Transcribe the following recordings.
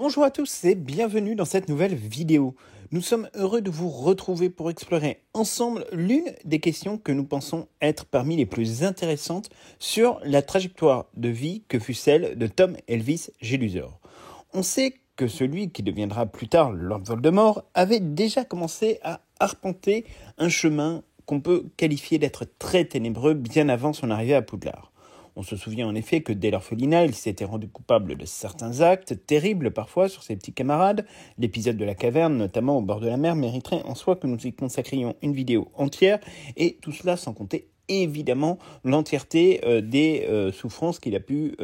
Bonjour à tous et bienvenue dans cette nouvelle vidéo. Nous sommes heureux de vous retrouver pour explorer ensemble l'une des questions que nous pensons être parmi les plus intéressantes sur la trajectoire de vie que fut celle de Tom Elvis Gelusor. On sait que celui qui deviendra plus tard Lord Voldemort avait déjà commencé à arpenter un chemin qu'on peut qualifier d'être très ténébreux bien avant son arrivée à Poudlard. On se souvient en effet que dès l'orphelinat, il s'était rendu coupable de certains actes, terribles parfois, sur ses petits camarades. L'épisode de la caverne, notamment au bord de la mer, mériterait en soi que nous y consacrions une vidéo entière, et tout cela sans compter évidemment l'entièreté des souffrances qu'il a pu,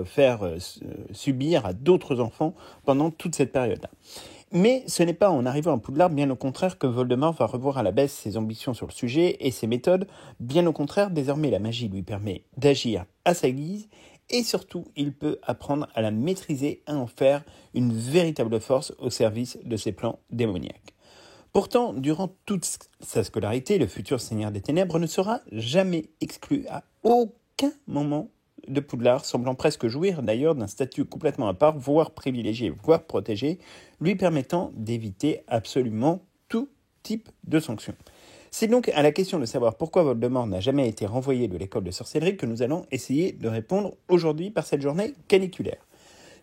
faire subir à d'autres enfants pendant toute cette période-là. Mais ce n'est pas en arrivant à Poudlard, bien au contraire, que Voldemort va revoir à la baisse ses ambitions sur le sujet et ses méthodes. Bien au contraire, désormais la magie lui permet d'agir à sa guise et surtout, il peut apprendre à la maîtriser, à en faire une véritable force au service de ses plans démoniaques. Pourtant, durant toute sa scolarité, le futur Seigneur des Ténèbres ne sera jamais exclu à aucun moment de Poudlard, semblant presque jouir d'ailleurs d'un statut complètement à part, voire privilégié, voire protégé, lui permettant d'éviter absolument tout type de sanction. C'est donc à la question de savoir pourquoi Voldemort n'a jamais été renvoyé de l'école de sorcellerie que nous allons essayer de répondre aujourd'hui par cette journée caniculaire.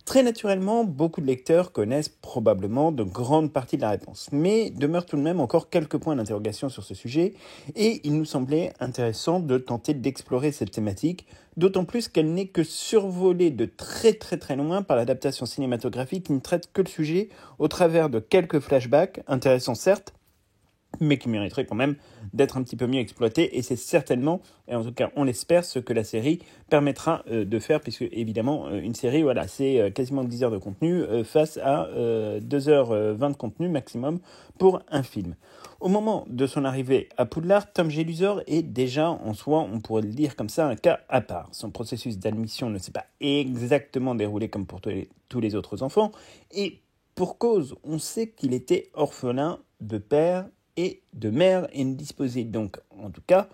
Très naturellement, beaucoup de lecteurs connaissent probablement de grandes parties de la réponse, mais demeurent tout de même encore quelques points d'interrogation sur ce sujet, et il nous semblait intéressant de tenter d'explorer cette thématique, d'autant plus qu'elle n'est que survolée de très très très loin par l'adaptation cinématographique qui ne traite que le sujet au travers de quelques flashbacks, intéressants certes, mais qui mériterait quand même d'être un petit peu mieux exploité, et c'est certainement, et en tout cas on l'espère, ce que la série permettra de faire, puisque évidemment une série, voilà, c'est quasiment 10 heures de contenu face à 2h20 de contenu maximum pour un film. Au moment de son arrivée à Poudlard, Tom Gelusor est déjà en soi, on pourrait le dire comme ça, un cas à part. Son processus d'admission ne s'est pas exactement déroulé comme pour tous les autres enfants, et pour cause, on sait qu'il était orphelin de père et de mère et ne disposait donc, en tout cas,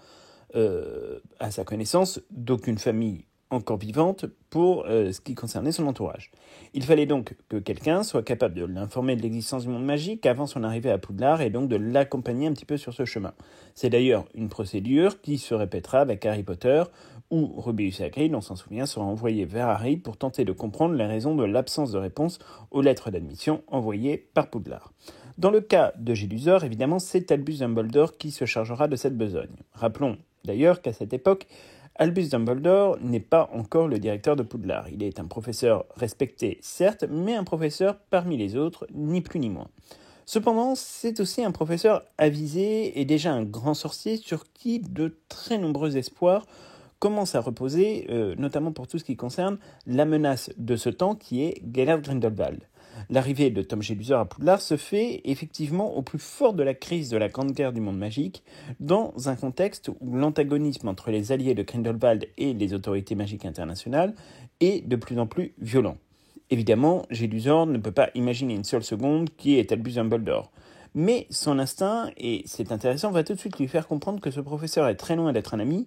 à sa connaissance, d'aucune famille encore vivante pour ce qui concernait son entourage. Il fallait donc que quelqu'un soit capable de l'informer de l'existence du monde magique avant son arrivée à Poudlard et donc de l'accompagner un petit peu sur ce chemin. C'est d'ailleurs une procédure qui se répétera avec Harry Potter, où Rubeus Hagrid, on s'en souvient, sera envoyé vers Harry pour tenter de comprendre les raisons de l'absence de réponse aux lettres d'admission envoyées par Poudlard. Dans le cas de Gelusor, évidemment, c'est Albus Dumbledore qui se chargera de cette besogne. Rappelons d'ailleurs qu'à cette époque, Albus Dumbledore n'est pas encore le directeur de Poudlard. Il est un professeur respecté, certes, mais un professeur parmi les autres, ni plus ni moins. Cependant, c'est aussi un professeur avisé et déjà un grand sorcier sur qui de très nombreux espoirs commencent à reposer, notamment pour tout ce qui concerne la menace de ce temps qui est Gellert Grindelwald. L'arrivée de Tom Gelusor à Poudlard se fait effectivement au plus fort de la crise de la Grande Guerre du monde magique, dans un contexte où l'antagonisme entre les alliés de Grindelwald et les autorités magiques internationales est de plus en plus violent. Évidemment, Gelusor ne peut pas imaginer une seule seconde qui est Albus Dumbledore. Mais son instinct, et c'est intéressant, va tout de suite lui faire comprendre que ce professeur est très loin d'être un ami,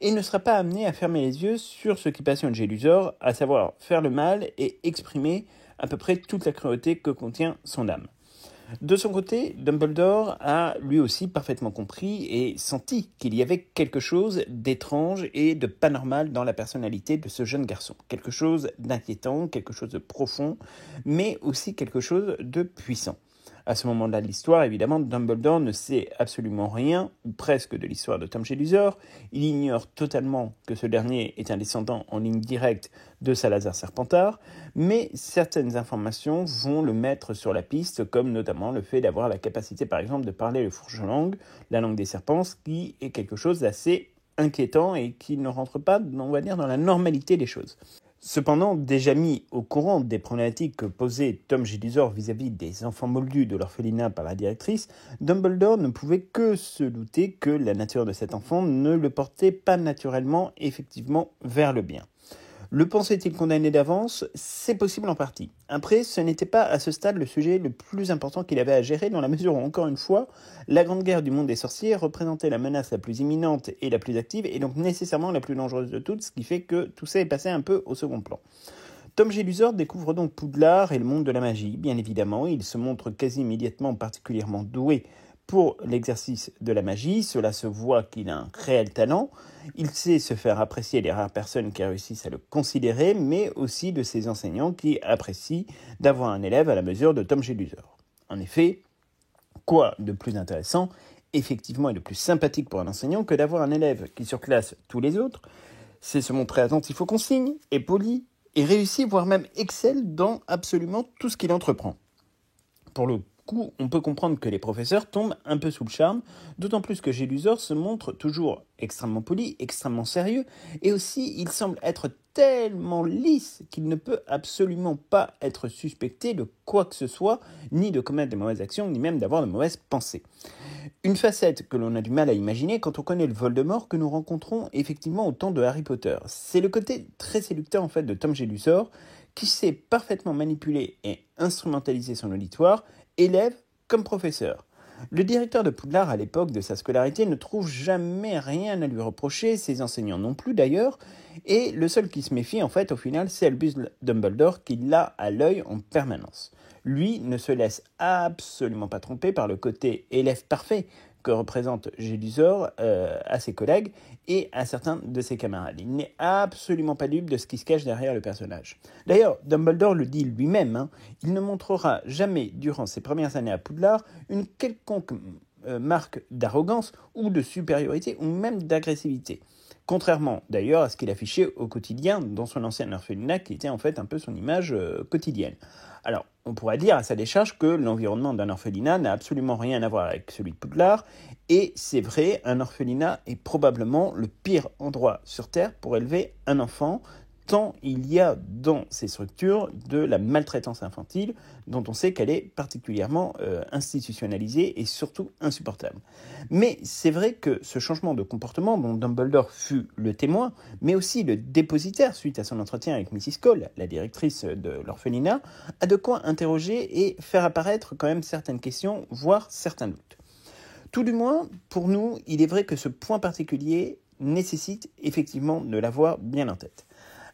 et ne sera pas amené à fermer les yeux sur ce qui passionne Gelusor, à savoir faire le mal et exprimer à peu près toute la cruauté que contient son âme. De son côté, Dumbledore a lui aussi parfaitement compris et senti qu'il y avait quelque chose d'étrange et de pas normal dans la personnalité de ce jeune garçon. Quelque chose d'inquiétant, quelque chose de profond, mais aussi quelque chose de puissant. À ce moment-là de l'histoire, évidemment, Dumbledore ne sait absolument rien, ou presque, de l'histoire de Tom Gelusor. Il ignore totalement que ce dernier est un descendant en ligne directe de Salazar Serpentard, mais certaines informations vont le mettre sur la piste, comme notamment le fait d'avoir la capacité, par exemple, de parler le fourche-langue, la langue des serpents, ce qui est quelque chose d'assez inquiétant et qui ne rentre pas, on va dire, dans la normalité des choses. Cependant, déjà mis au courant des problématiques que posait Tom Gelusor vis-à-vis des enfants moldus de l'orphelinat par la directrice, Dumbledore ne pouvait que se douter que la nature de cet enfant ne le portait pas naturellement, effectivement, vers le bien. Le pensait-il condamné d'avance ? C'est possible en partie. Après, ce n'était pas à ce stade le sujet le plus important qu'il avait à gérer, dans la mesure où, encore une fois, la Grande Guerre du monde des sorciers représentait la menace la plus imminente et la plus active, et donc nécessairement la plus dangereuse de toutes, ce qui fait que tout ça est passé un peu au second plan. Tom Jedusor découvre donc Poudlard et le monde de la magie, bien évidemment. Il se montre quasi immédiatement particulièrement doué pour l'exercice de la magie. Cela se voit qu'il a un réel talent. Il sait se faire apprécier des rares personnes qui réussissent à le considérer, mais aussi de ses enseignants qui apprécient d'avoir un élève à la mesure de Tom Jedusor. En effet, quoi de plus intéressant, effectivement, et de plus sympathique pour un enseignant que d'avoir un élève qui surclasse tous les autres, c'est se montrer attentif aux consignes, est poli, et réussit, voire même excelle dans absolument tout ce qu'il entreprend. Pour le coup, on peut comprendre que les professeurs tombent un peu sous le charme, d'autant plus que Jedusor se montre toujours extrêmement poli, extrêmement sérieux, et aussi il semble être tellement lisse qu'il ne peut absolument pas être suspecté de quoi que ce soit, ni de commettre de mauvaises actions, ni même d'avoir de mauvaises pensées. Une facette que l'on a du mal à imaginer quand on connaît le Voldemort que nous rencontrons effectivement au temps de Harry Potter. C'est le côté très séducteur en fait de Tom Jedusor, qui sait parfaitement manipuler et instrumentaliser son auditoire, élève comme professeur. Le directeur de Poudlard à l'époque de sa scolarité ne trouve jamais rien à lui reprocher, ses enseignants non plus d'ailleurs, et le seul qui se méfie en fait au final c'est Albus Dumbledore qui l'a à l'œil en permanence. Lui ne se laisse absolument pas tromper par le côté élève parfait que représente Jedusor à ses collègues et à certains de ses camarades. Il n'est absolument pas dupe de ce qui se cache derrière le personnage. D'ailleurs, Dumbledore le dit lui-même, il ne montrera jamais durant ses premières années à Poudlard une quelconque marque d'arrogance ou de supériorité ou même d'agressivité. Contrairement d'ailleurs à ce qu'il affichait au quotidien dans son ancien orphelinat qui était en fait un peu son image quotidienne. Alors, on pourrait dire à sa décharge que l'environnement d'un orphelinat n'a absolument rien à voir avec celui de Poudlard, et c'est vrai, un orphelinat est probablement le pire endroit sur Terre pour élever un enfant, tant il y a dans ces structures de la maltraitance infantile, dont on sait qu'elle est particulièrement institutionnalisée et surtout insupportable. Mais c'est vrai que ce changement de comportement dont Dumbledore fut le témoin, mais aussi le dépositaire suite à son entretien avec Mrs. Cole, la directrice de l'orphelinat, a de quoi interroger et faire apparaître quand même certaines questions, voire certains doutes. Tout du moins, pour nous, il est vrai que ce point particulier nécessite effectivement de l'avoir bien en tête.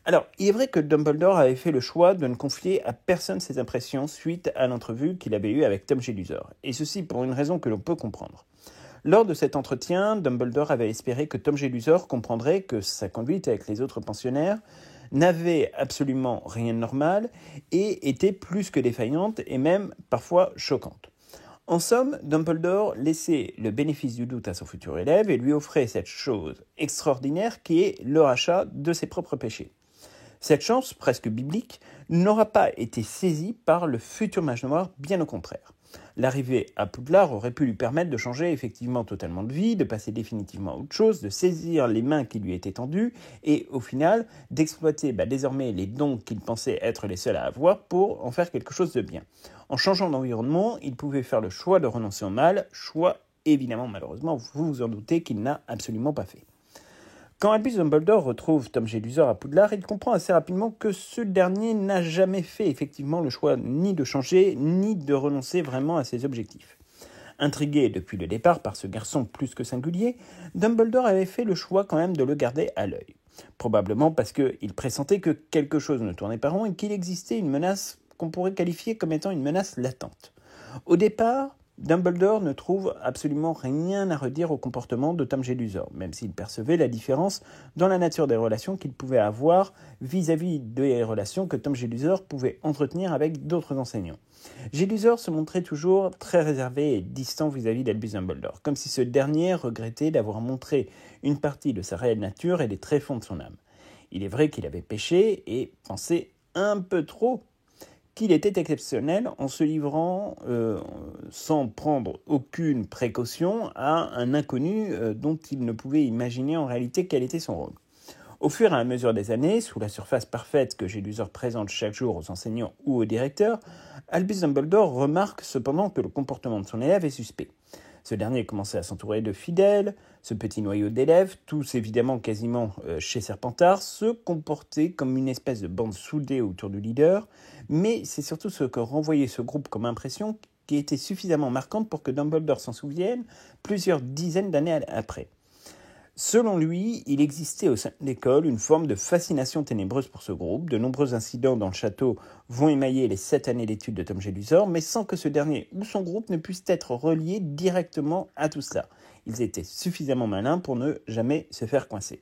Alors, il est vrai que Dumbledore avait fait le choix de ne confier à personne ses impressions suite à l'entrevue qu'il avait eue avec Tom Jedusor, et ceci pour une raison que l'on peut comprendre. Lors de cet entretien, Dumbledore avait espéré que Tom Jedusor comprendrait que sa conduite avec les autres pensionnaires n'avait absolument rien de normal et était plus que défaillante et même parfois choquante. En somme, Dumbledore laissait le bénéfice du doute à son futur élève et lui offrait cette chose extraordinaire qui est le rachat de ses propres péchés. Cette chance, presque biblique, n'aura pas été saisie par le futur mage noir, bien au contraire. L'arrivée à Poudlard aurait pu lui permettre de changer effectivement totalement de vie, de passer définitivement à autre chose, de saisir les mains qui lui étaient tendues et au final d'exploiter désormais les dons qu'il pensait être les seuls à avoir pour en faire quelque chose de bien. En changeant d'environnement, il pouvait faire le choix de renoncer au mal, choix évidemment malheureusement, vous vous en doutez qu'il n'a absolument pas fait. Quand Albus Dumbledore retrouve Tom Jedusor à Poudlard, il comprend assez rapidement que ce dernier n'a jamais fait effectivement le choix ni de changer, ni de renoncer vraiment à ses objectifs. Intrigué depuis le départ par ce garçon plus que singulier, Dumbledore avait fait le choix quand même de le garder à l'œil. Probablement parce qu'il pressentait que quelque chose ne tournait pas rond et qu'il existait une menace qu'on pourrait qualifier comme étant une menace latente. Au départ, Dumbledore ne trouve absolument rien à redire au comportement de Tom Jedusor, même s'il percevait la différence dans la nature des relations qu'il pouvait avoir vis-à-vis des relations que Tom Jedusor pouvait entretenir avec d'autres enseignants. Jedusor se montrait toujours très réservé et distant vis-à-vis d'Albus Dumbledore, comme si ce dernier regrettait d'avoir montré une partie de sa réelle nature et des tréfonds de son âme. Il est vrai qu'il avait péché et pensé un peu trop qu'il était exceptionnel en se livrant sans prendre aucune précaution à un inconnu dont il ne pouvait imaginer en réalité quel était son rôle. Au fur et à mesure des années, sous la surface parfaite que Jedusor présente chaque jour aux enseignants ou aux directeurs, Albus Dumbledore remarque cependant que le comportement de son élève est suspect. Ce dernier commençait à s'entourer de fidèles, ce petit noyau d'élèves, tous évidemment quasiment chez Serpentard, se comportaient comme une espèce de bande soudée autour du leader, mais c'est surtout ce que renvoyait ce groupe comme impression qui était suffisamment marquante pour que Dumbledore s'en souvienne plusieurs dizaines d'années après. Selon lui, il existait au sein de l'école une forme de fascination ténébreuse pour ce groupe. De nombreux incidents dans le château vont émailler les 7 années d'études de Tom Jedusor, mais sans que ce dernier ou son groupe ne puissent être reliés directement à tout cela. Ils étaient suffisamment malins pour ne jamais se faire coincer.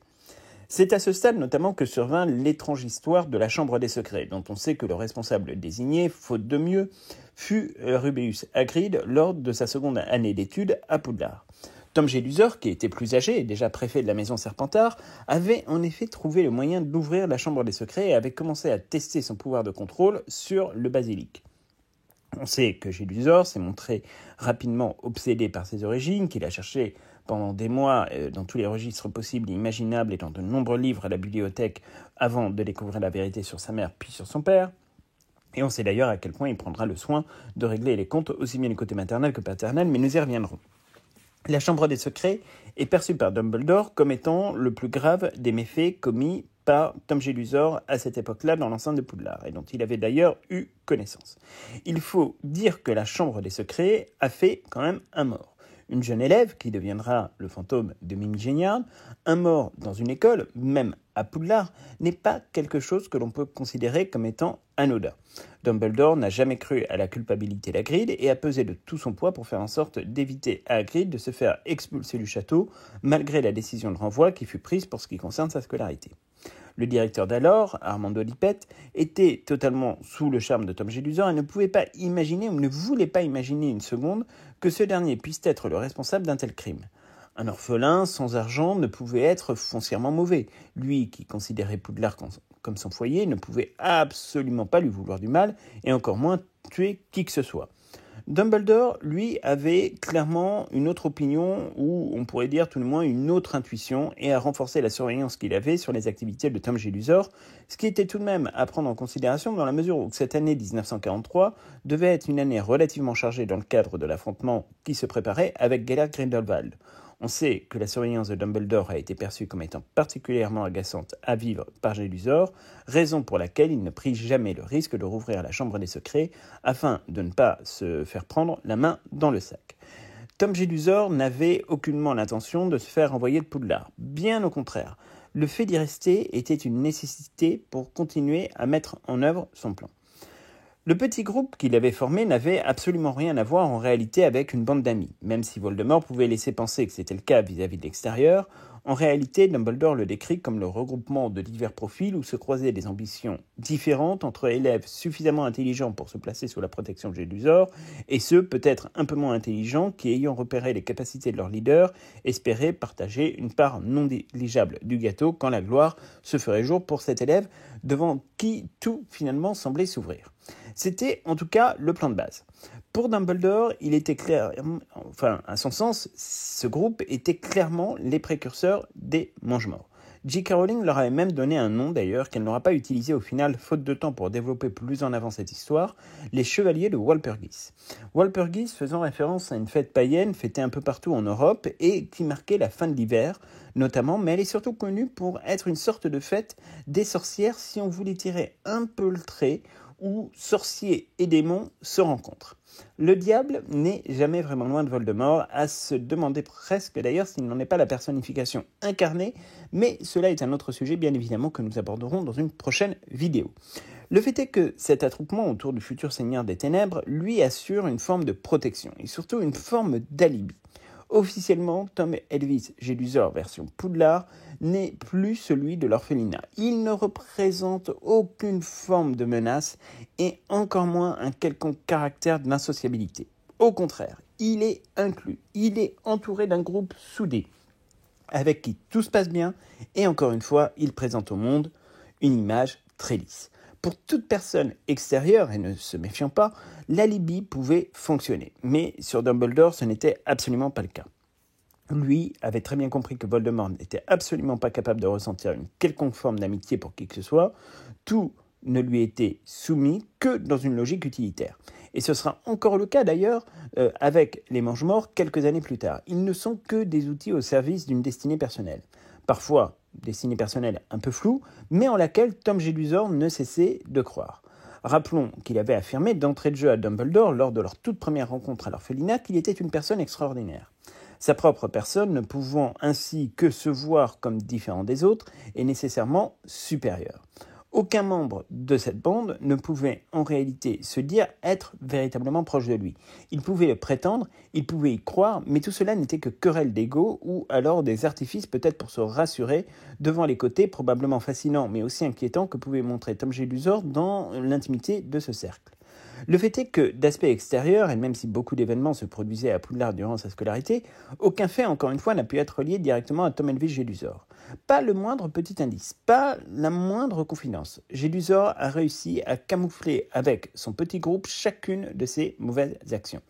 C'est à ce stade notamment que survint l'étrange histoire de la Chambre des Secrets, dont on sait que le responsable désigné, faute de mieux, fut Rubeus Hagrid lors de sa seconde année d'études à Poudlard. Tom Jedusor, qui était plus âgé et déjà préfet de la maison Serpentard, avait en effet trouvé le moyen d'ouvrir la Chambre des Secrets et avait commencé à tester son pouvoir de contrôle sur le basilic. On sait que Jedusor s'est montré rapidement obsédé par ses origines, qu'il a cherché pendant des mois dans tous les registres possibles et imaginables et dans de nombreux livres à la bibliothèque avant de découvrir la vérité sur sa mère puis sur son père. Et on sait d'ailleurs à quel point il prendra le soin de régler les comptes aussi bien du côté maternel que paternel, mais nous y reviendrons. La Chambre des Secrets est perçue par Dumbledore comme étant le plus grave des méfaits commis par Tom Jedusor à cette époque-là dans l'enceinte de Poudlard, et dont il avait d'ailleurs eu connaissance. Il faut dire que la Chambre des Secrets a fait quand même un mort. Une jeune élève qui deviendra le fantôme de Mimi Géniard, un mort dans une école, même à Poudlard, n'est pas quelque chose que l'on peut considérer comme étant anodin. Dumbledore n'a jamais cru à la culpabilité d'Hagrid et a pesé de tout son poids pour faire en sorte d'éviter à Hagrid de se faire expulser du château, malgré la décision de renvoi qui fut prise pour ce qui concerne sa scolarité. Le directeur d'alors, Armando Lipette, était totalement sous le charme de Tom Jedusor et ne pouvait pas imaginer ou ne voulait pas imaginer une seconde que ce dernier puisse être le responsable d'un tel crime. Un orphelin sans argent ne pouvait être foncièrement mauvais. Lui, qui considérait Poudlard comme son foyer, ne pouvait absolument pas lui vouloir du mal et encore moins tuer qui que ce soit. Dumbledore, lui, avait clairement une autre opinion, ou on pourrait dire tout le moins une autre intuition, et a renforcé la surveillance qu'il avait sur les activités de Tom Jedusor, ce qui était tout de même à prendre en considération dans la mesure où cette année 1943 devait être une année relativement chargée dans le cadre de l'affrontement qui se préparait avec Gellert Grindelwald. On sait que la surveillance de Dumbledore a été perçue comme étant particulièrement agaçante à vivre par Jedusor, raison pour laquelle il ne prit jamais le risque de rouvrir la Chambre des Secrets afin de ne pas se faire prendre la main dans le sac. Tom Jedusor n'avait aucunement l'intention de se faire envoyer de Poudlard. Bien au contraire, le fait d'y rester était une nécessité pour continuer à mettre en œuvre son plan. Le petit groupe qu'il avait formé n'avait absolument rien à voir en réalité avec une bande d'amis. Même si Voldemort pouvait laisser penser que c'était le cas vis-à-vis de l'extérieur, en réalité, Dumbledore le décrit comme le regroupement de divers profils où se croisaient des ambitions différentes entre élèves suffisamment intelligents pour se placer sous la protection de Jedusor et ceux peut-être un peu moins intelligents qui, ayant repéré les capacités de leur leader, espéraient partager une part non négligeable du gâteau quand la gloire se ferait jour pour cet élève devant qui tout finalement semblait s'ouvrir. C'était en tout cas le plan de base. Pour Dumbledore, il était à son sens, ce groupe était clairement les précurseurs des Mange-Morts. J.K. Rowling leur avait même donné un nom d'ailleurs qu'elle n'aura pas utilisé au final, faute de temps pour développer plus en avant cette histoire, les Chevaliers de Walpurgis. Walpurgis faisant référence à une fête païenne fêtée un peu partout en Europe et qui marquait la fin de l'hiver notamment, mais elle est surtout connue pour être une sorte de fête des sorcières si on voulait tirer un peu le trait où sorciers et démons se rencontrent. Le diable n'est jamais vraiment loin de Voldemort, à se demander presque d'ailleurs s'il n'en est pas la personnification incarnée, mais cela est un autre sujet bien évidemment que nous aborderons dans une prochaine vidéo. Le fait est que cet attroupement autour du futur Seigneur des Ténèbres lui assure une forme de protection et surtout une forme d'alibi. Officiellement, Tom Elvis Jedusor version Poudlard n'est plus celui de l'orphelinat. Il ne représente aucune forme de menace et encore moins un quelconque caractère d'insociabilité. Au contraire, il est inclus, il est entouré d'un groupe soudé, avec qui tout se passe bien et encore une fois, il présente au monde une image très lisse. Pour toute personne extérieure, et ne se méfiant pas, l'alibi pouvait fonctionner. Mais sur Dumbledore, ce n'était absolument pas le cas. Lui avait très bien compris que Voldemort n'était absolument pas capable de ressentir une quelconque forme d'amitié pour qui que ce soit. Tout ne lui était soumis que dans une logique utilitaire. Et ce sera encore le cas d'ailleurs avec les Mange-Morts quelques années plus tard. Ils ne sont que des outils au service d'une destinée personnelle. Parfois, destinée personnelle un peu floue, mais en laquelle Tom Jedusor ne cessait de croire. Rappelons qu'il avait affirmé d'entrée de jeu à Dumbledore lors de leur toute première rencontre à l'orphelinat qu'il était une personne extraordinaire. sa propre personne ne pouvant ainsi que se voir comme différent des autres et nécessairement supérieur. Aucun membre de cette bande ne pouvait en réalité se dire être véritablement proche de lui. Il pouvait le prétendre, il pouvait y croire, mais tout cela n'était que querelle d'ego ou alors des artifices peut-être pour se rassurer devant les côtés probablement fascinants mais aussi inquiétants que pouvait montrer Tom Jedusor dans l'intimité de ce cercle. Le fait est que, d'aspect extérieur, et même si beaucoup d'événements se produisaient à Poudlard durant sa scolarité, aucun fait, encore une fois, n'a pu être lié directement à Tom Helvig Jedusor. Pas le moindre petit indice, pas la moindre confidence. Jedusor a réussi à camoufler avec son petit groupe chacune de ses mauvaises actions.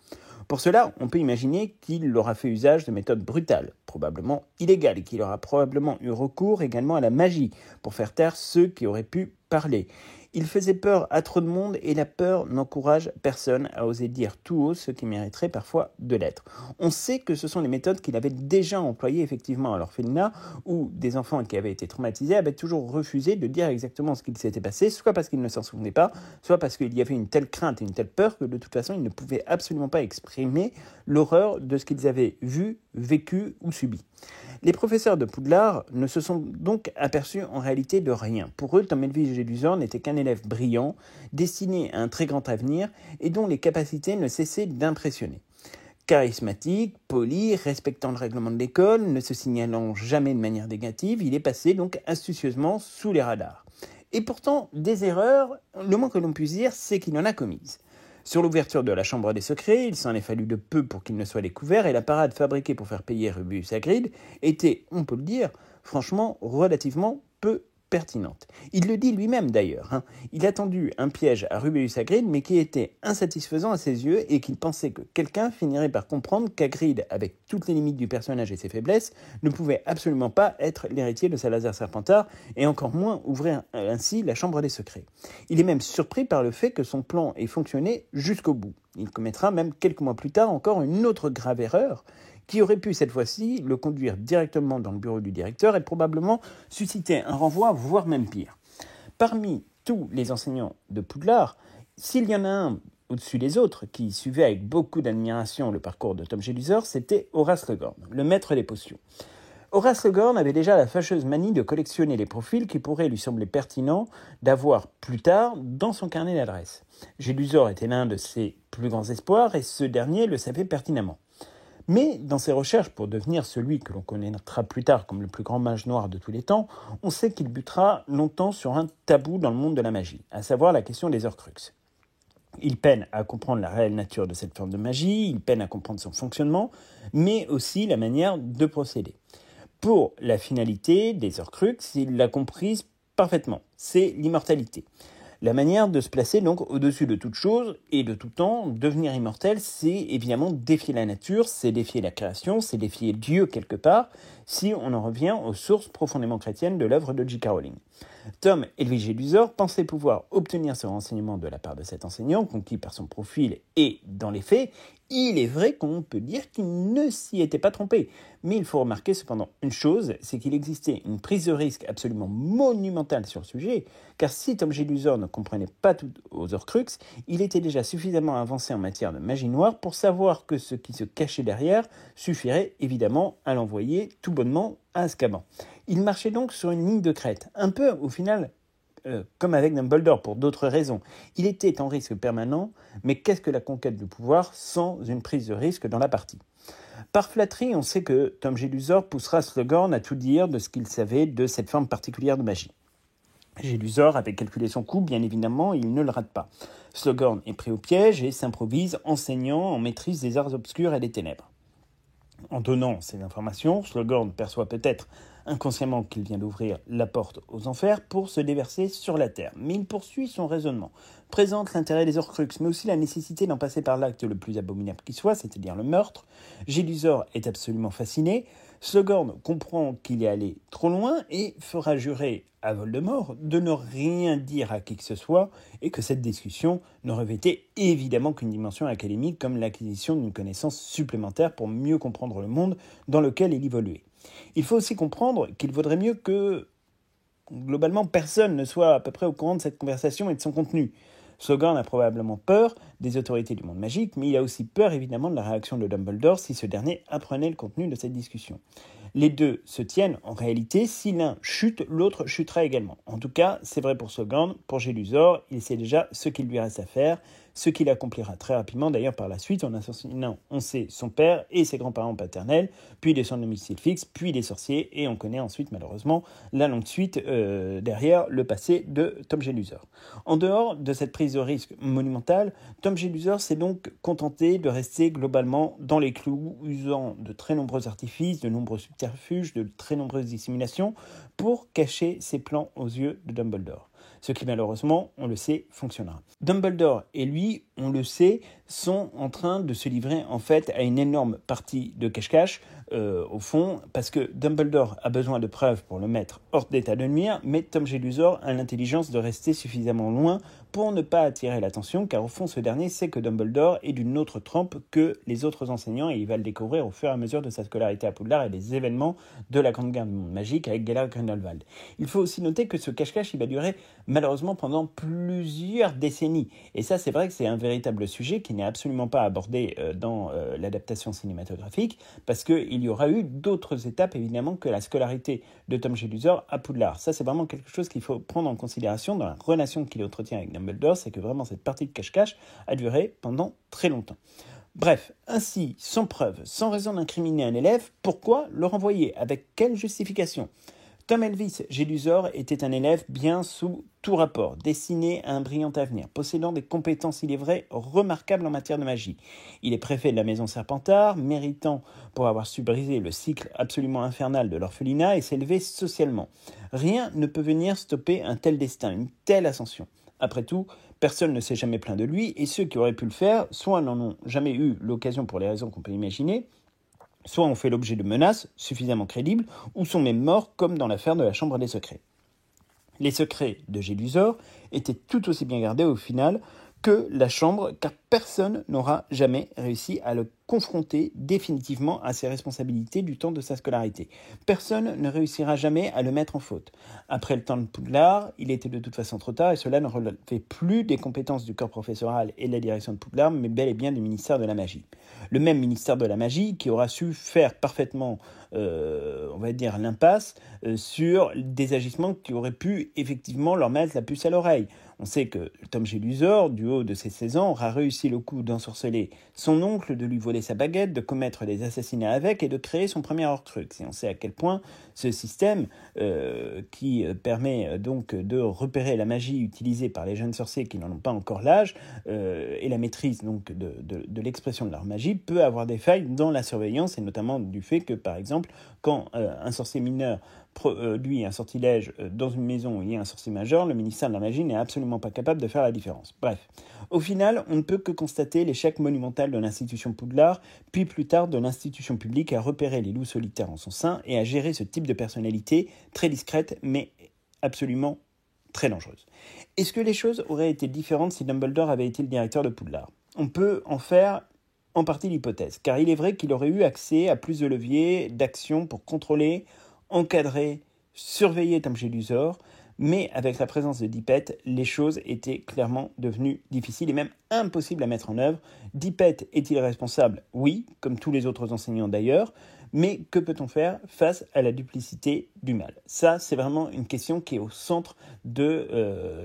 Pour cela, on peut imaginer qu'il aura fait usage de méthodes brutales, probablement illégales, et qu'il aura probablement eu recours également à la magie pour faire taire ceux qui auraient pu parler. Il faisait peur à trop de monde et la peur n'encourage personne à oser dire tout haut ce qui mériterait parfois de l'être. On sait que ce sont les méthodes qu'il avait déjà employées effectivement à l'orphelinat où des enfants qui avaient été traumatisés avaient toujours refusé de dire exactement ce qu'il s'était passé, soit parce qu'ils ne s'en souvenaient pas, soit parce qu'il y avait une telle crainte et une telle peur que de toute façon ils ne pouvaient absolument pas exprimer l'horreur de ce qu'ils avaient vu, vécu ou subi. Les professeurs de Poudlard ne se sont donc aperçus en réalité de rien. Pour eux, Tom Helvig Jedusor n'était qu'un élève brillant, destiné à un très grand avenir et dont les capacités ne cessaient d'impressionner. Charismatique, poli, respectant le règlement de l'école, ne se signalant jamais de manière négative, il est passé donc astucieusement sous les radars. Et pourtant, des erreurs, le moins que l'on puisse dire, c'est qu'il en a commises. Sur l'ouverture de la chambre des secrets, il s'en est fallu de peu pour qu'il ne soit découvert et la parade fabriquée pour faire payer Rubeus Hagrid était, on peut le dire, franchement relativement peu pertinente. Il le dit lui-même d'ailleurs. Il a tendu un piège à Rubeus Hagrid mais qui était insatisfaisant à ses yeux et qu'il pensait que quelqu'un finirait par comprendre qu'Hagrid, avec toutes les limites du personnage et ses faiblesses, ne pouvait absolument pas être l'héritier de Salazar Serpentard et encore moins ouvrir ainsi la chambre des secrets. Il est même surpris par le fait que son plan ait fonctionné jusqu'au bout. Il commettra même quelques mois plus tard encore une autre grave erreur qui aurait pu cette fois-ci le conduire directement dans le bureau du directeur et probablement susciter un renvoi, voire même pire. Parmi tous les enseignants de Poudlard, s'il y en a un au-dessus des autres qui suivait avec beaucoup d'admiration le parcours de Tom Jedusor, c'était Horace Slughorn, le maître des potions. Horace Slughorn avait déjà la fâcheuse manie de collectionner les profils qui pourraient lui sembler pertinents d'avoir plus tard dans son carnet d'adresses. Jedusor était l'un de ses plus grands espoirs et ce dernier le savait pertinemment. Mais dans ses recherches pour devenir celui que l'on connaîtra plus tard comme le plus grand mage noir de tous les temps, on sait qu'il butera longtemps sur un tabou dans le monde de la magie, à savoir la question des Horcruxes. Il peine à comprendre la réelle nature de cette forme de magie, il peine à comprendre son fonctionnement, mais aussi la manière de procéder. Pour la finalité des Horcruxes, il l'a comprise parfaitement, c'est l'immortalité. La manière de se placer donc au-dessus de toute chose et de tout temps, devenir immortel, c'est évidemment défier la nature, c'est défier la création, c'est défier Dieu quelque part, si on en revient aux sources profondément chrétiennes de l'œuvre de J.K. Rowling. Tom Helvig Jedusor pensait pouvoir obtenir ce renseignement de la part de cet enseignant, conquis par son profil et dans les faits. Il est vrai qu'on peut dire qu'il ne s'y était pas trompé. Mais il faut remarquer cependant une chose, c'est qu'il existait une prise de risque absolument monumentale sur le sujet, car si Tom Jedusor ne comprenait pas tout aux Horcruxes, il était déjà suffisamment avancé en matière de magie noire pour savoir que ce qui se cachait derrière suffirait évidemment à l'envoyer tout bonnement à Azkaban. Il marchait donc sur une ligne de crête, un peu au final comme avec Dumbledore pour d'autres raisons. Il était en risque permanent, mais qu'est-ce que la conquête du pouvoir sans une prise de risque dans la partie ? Par flatterie, on sait que Tom Jedusor poussera Slughorn à tout dire de ce qu'il savait de cette forme particulière de magie. Jedusor avait calculé son coup, bien évidemment, et il ne le rate pas. Slughorn est pris au piège et s'improvise enseignant en maîtrise des arts obscurs et des ténèbres. En donnant ces informations, Slughorn perçoit peut-être inconsciemment qu'il vient d'ouvrir la porte aux enfers pour se déverser sur la terre. Mais il poursuit son raisonnement, présente l'intérêt des Horcruxes, mais aussi la nécessité d'en passer par l'acte le plus abominable qui soit, c'est-à-dire le meurtre. Jedusor est absolument fasciné. Slughorn comprend qu'il est allé trop loin et fera jurer à Voldemort de ne rien dire à qui que ce soit et que cette discussion ne revêtait évidemment qu'une dimension académique comme l'acquisition d'une connaissance supplémentaire pour mieux comprendre le monde dans lequel il évoluait. Il faut aussi comprendre qu'il vaudrait mieux que, globalement, personne ne soit à peu près au courant de cette conversation et de son contenu. Slughorn a probablement peur des autorités du monde magique, mais il a aussi peur évidemment de la réaction de Dumbledore si ce dernier apprenait le contenu de cette discussion. Les deux se tiennent en réalité, si l'un chute, l'autre chutera également. En tout cas, c'est vrai pour Slughorn, pour Gélusor, il sait déjà ce qu'il lui reste à faire, ce qu'il accomplira très rapidement d'ailleurs par la suite en assassinant, on sait, son père et ses grands-parents paternels, puis des centres de domicile fixe, puis des sorciers, et on connaît ensuite malheureusement la longue suite derrière le passé de Tom Gélusor. En dehors de cette prise de risque monumentale, Tom Gélusor s'est donc contenté de rester globalement dans les clous, usant de très nombreux artifices, de nombreux subterfuges, de très nombreuses dissimulations pour cacher ses plans aux yeux de Dumbledore. Ce qui malheureusement, on le sait, fonctionnera. Dumbledore et lui, on le sait, sont en train de se livrer en fait à une énorme partie de cache-cache, au fond, parce que Dumbledore a besoin de preuves pour le mettre hors d'état de nuire, mais Tom Gélusor a l'intelligence de rester suffisamment loin pour ne pas attirer l'attention, car au fond, ce dernier sait que Dumbledore est d'une autre trempe que les autres enseignants, et il va le découvrir au fur et à mesure de sa scolarité à Poudlard et des événements de la Grande Guerre du Monde Magique avec Gellert Grindelwald. Il faut aussi noter que ce cache-cache, il va durer malheureusement pendant plusieurs décennies. Et ça, c'est vrai que c'est un véritable sujet qui n'est absolument pas abordé dans l'adaptation cinématographique, parce qu'il y aura eu d'autres étapes, évidemment, que la scolarité de Tom Gélusor à Poudlard. Ça, c'est vraiment quelque chose qu'il faut prendre en considération dans la relation qu'il entretient avec Dumbledore, c'est que vraiment cette partie de cache-cache a duré pendant très longtemps. Bref, ainsi, sans preuve, sans raison d'incriminer un élève, pourquoi le renvoyer? Avec quelle justification? Tom Elvis Gélusor était un élève bien sous tout rapport, destiné à un brillant avenir, possédant des compétences, il est vrai, remarquables en matière de magie. Il est préfet de la maison Serpentard, méritant pour avoir su briser le cycle absolument infernal de l'orphelinat et s'élever socialement. Rien ne peut venir stopper un tel destin, une telle ascension. Après tout, personne ne s'est jamais plaint de lui, et ceux qui auraient pu le faire, soit n'en ont jamais eu l'occasion pour les raisons qu'on peut imaginer, soit ont fait l'objet de menaces suffisamment crédibles, ou sont même morts, comme dans l'affaire de la Chambre des Secrets. Les secrets de Gélusor étaient tout aussi bien gardés au final que la Chambre, car personne n'aura jamais réussi à le confronter définitivement à ses responsabilités du temps de sa scolarité. Personne ne réussira jamais à le mettre en faute. Après le temps de Poudlard, il était de toute façon trop tard et cela ne relevait plus des compétences du corps professoral et de la direction de Poudlard, mais bel et bien du ministère de la Magie. Le même ministère de la Magie qui aura su faire parfaitement, on va dire, l'impasse sur des agissements qui auraient pu effectivement leur mettre la puce à l'oreille. On sait que Tom Gélusor, du haut de ses 16 ans, aura réussi le coup d'ensorceler son oncle, de lui voler sa baguette, de commettre des assassinats avec et de créer son premier Horcrux. Et on sait à quel point ce système, qui permet donc de repérer la magie utilisée par les jeunes sorciers qui n'en ont pas encore l'âge, et la maîtrise donc de l'expression de leur magie, peut avoir des failles dans la surveillance, et notamment du fait que, par exemple, quand un sorcier mineur lui un sortilège dans une maison où il y a un sorcier majeur, le ministère de la Magie n'est absolument pas capable de faire la différence. Bref, au final, on ne peut que constater l'échec monumental de l'institution Poudlard, puis plus tard de l'institution publique à repérer les loups solitaires en son sein et à gérer ce type de personnalité très discrète mais absolument très dangereuse. Est-ce que les choses auraient été différentes si Dumbledore avait été le directeur de Poudlard? On peut en faire en partie l'hypothèse, car il est vrai qu'il aurait eu accès à plus de leviers d'action pour contrôler, encadrer, surveiller Tom Gélusor, mais avec la présence de Dippet, les choses étaient clairement devenues difficiles et même impossibles à mettre en œuvre. Dippet est-il responsable? Oui, comme tous les autres enseignants d'ailleurs, mais que peut-on faire face à la duplicité du mal? Ça, c'est vraiment une question qui est au centre de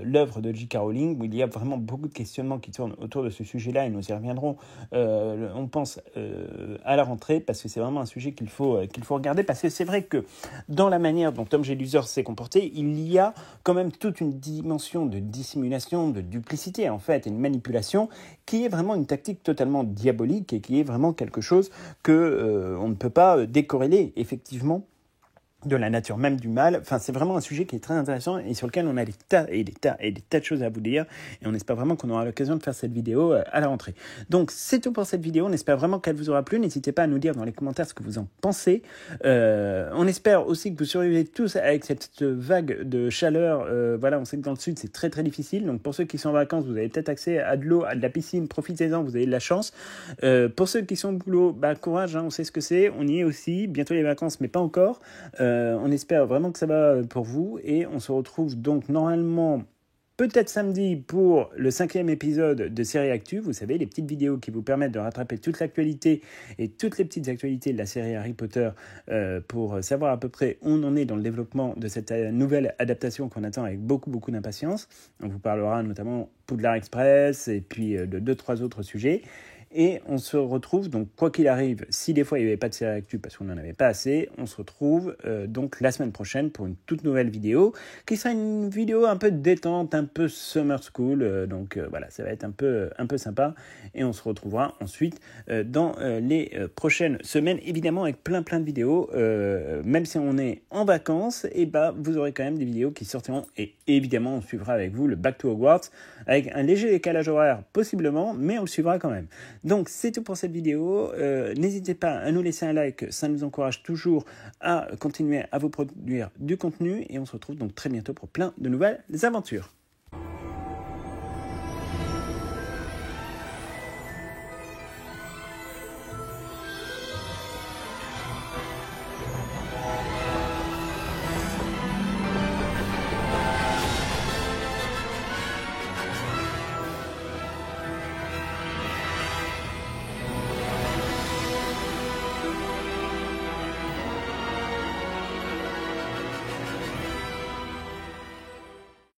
l'œuvre de J.K. Rowling, où il y a vraiment beaucoup de questionnements qui tournent autour de ce sujet-là, et nous y reviendrons, on pense, à la rentrée, parce que c'est vraiment un sujet qu'il faut regarder, parce que c'est vrai que dans la manière dont Tom Gélusor s'est comporté, il y a quand même toute une dimension de dissimulation, de duplicité en fait, et de manipulation, qui est vraiment une tactique totalement diabolique, et qui est vraiment quelque chose que on ne peut pas décorréler effectivement de la nature même du mal. Enfin, c'est vraiment un sujet qui est très intéressant et sur lequel on a des tas de choses à vous dire, et on espère vraiment qu'on aura l'occasion de faire cette vidéo à la rentrée. Donc, c'est tout pour cette vidéo. On espère vraiment qu'elle vous aura plu. N'hésitez pas à nous dire dans les commentaires ce que vous en pensez. On espère aussi que vous survivez tous avec cette vague de chaleur. Voilà, on sait que dans le sud, c'est très très difficile. Donc, pour ceux qui sont en vacances, vous avez peut-être accès à de l'eau, à de la piscine. Profitez-en, vous avez de la chance. Pour ceux qui sont au boulot, courage, on sait ce que c'est. On y est aussi. Bientôt les vacances, mais pas encore. On espère vraiment que ça va pour vous et on se retrouve donc normalement peut-être samedi pour le 5e épisode de Série Actu. Vous savez, les petites vidéos qui vous permettent de rattraper toute l'actualité et toutes les petites actualités de la série Harry Potter pour savoir à peu près où on en est dans le développement de cette nouvelle adaptation qu'on attend avec beaucoup d'impatience. On vous parlera notamment Poudlard Express et puis de 2-3 autres sujets. Et on se retrouve, donc quoi qu'il arrive, si des fois il n'y avait pas de série actu parce qu'on n'en avait pas assez, on se retrouve donc la semaine prochaine pour une toute nouvelle vidéo, qui sera une vidéo un peu détente, un peu summer school, donc voilà, ça va être un peu sympa, et on se retrouvera ensuite dans les prochaines semaines, évidemment avec plein de vidéos, même si on est en vacances, et vous aurez quand même des vidéos qui sortiront, et évidemment on suivra avec vous le Back to Hogwarts, avec un léger décalage horaire possiblement, mais on le suivra quand même. Donc c'est tout pour cette vidéo, n'hésitez pas à nous laisser un like, ça nous encourage toujours à continuer à vous produire du contenu et on se retrouve donc très bientôt pour plein de nouvelles aventures.